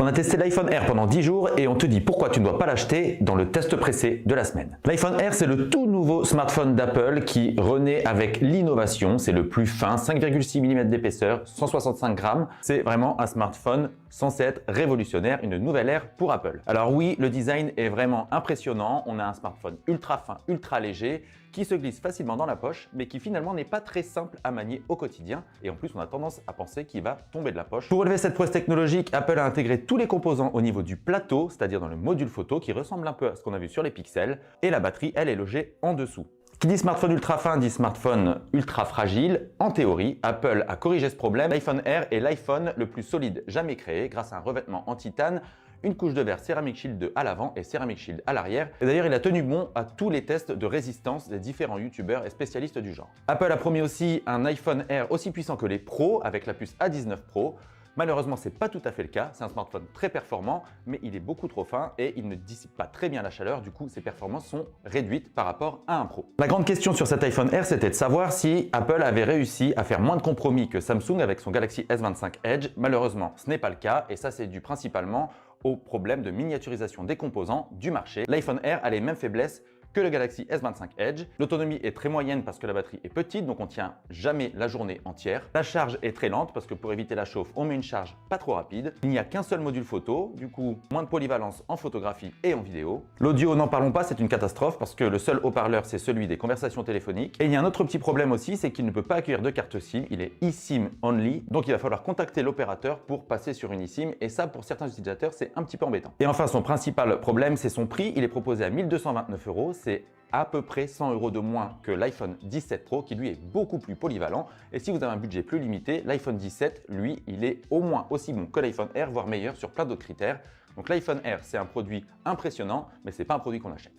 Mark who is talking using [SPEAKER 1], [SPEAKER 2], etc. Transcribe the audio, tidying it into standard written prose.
[SPEAKER 1] On a testé l'iPhone Air pendant 10 jours et on te dit pourquoi tu ne dois pas l'acheter dans le test pressé de la semaine. L'iPhone Air, c'est le tout nouveau smartphone d'Apple qui renaît avec l'innovation. C'est le plus fin, 5,6 mm d'épaisseur, 165 grammes. C'est vraiment un smartphone censé être révolutionnaire, une nouvelle ère pour Apple. Alors oui, le design est vraiment impressionnant. On a un smartphone ultra fin, ultra léger, qui se glisse facilement dans la poche, mais qui finalement n'est pas très simple à manier au quotidien. Et en plus, on a tendance à penser qu'il va tomber de la poche. Pour relever cette prouesse technologique, Apple a intégré tous les composants au niveau du plateau, c'est-à-dire dans le module photo, qui ressemble un peu à ce qu'on a vu sur les Pixels. Et la batterie, elle, est logée en dessous. Qui dit smartphone ultra fin dit smartphone ultra fragile. En théorie, Apple a corrigé ce problème. L'iPhone Air est l'iPhone le plus solide jamais créé grâce à un revêtement en titane, une couche de verre Ceramic Shield à l'avant et Ceramic Shield à l'arrière. Et d'ailleurs, il a tenu bon à tous les tests de résistance des différents youtubeurs et spécialistes du genre. Apple a promis aussi un iPhone Air aussi puissant que les Pro avec la puce A19 Pro. Malheureusement, ce n'est pas tout à fait le cas. C'est un smartphone très performant, mais il est beaucoup trop fin et il ne dissipe pas très bien la chaleur. Du coup, ses performances sont réduites par rapport à un Pro. La grande question sur cet iPhone Air, c'était de savoir si Apple avait réussi à faire moins de compromis que Samsung avec son Galaxy S25 Edge. Malheureusement, ce n'est pas le cas et ça, c'est dû principalement au problème de miniaturisation des composants du marché. L'iPhone Air a les mêmes faiblesses que le Galaxy S25 Edge. L'autonomie est très moyenne parce que la batterie est petite, donc on tient jamais la journée entière. La charge est très lente parce que pour éviter la chauffe, on met une charge pas trop rapide. Il n'y a qu'un seul module photo, du coup moins de polyvalence en photographie et en vidéo. L'audio, n'en parlons pas, c'est une catastrophe parce que le seul haut-parleur, c'est celui des conversations téléphoniques. Et il y a un autre petit problème aussi, c'est qu'il ne peut pas accueillir de carte SIM, il est eSIM only, donc il va falloir contacter l'opérateur pour passer sur une eSIM et ça, pour certains utilisateurs, c'est un petit peu embêtant. Et enfin, son principal problème, c'est son prix. Il est proposé à 1 229 €. C'est à peu près 100 € de moins que l'iPhone 17 Pro qui lui est beaucoup plus polyvalent. Et si vous avez un budget plus limité, l'iPhone 17, lui, il est au moins aussi bon que l'iPhone Air, voire meilleur sur plein d'autres critères. Donc l'iPhone Air, c'est un produit impressionnant, mais ce n'est pas un produit qu'on achète.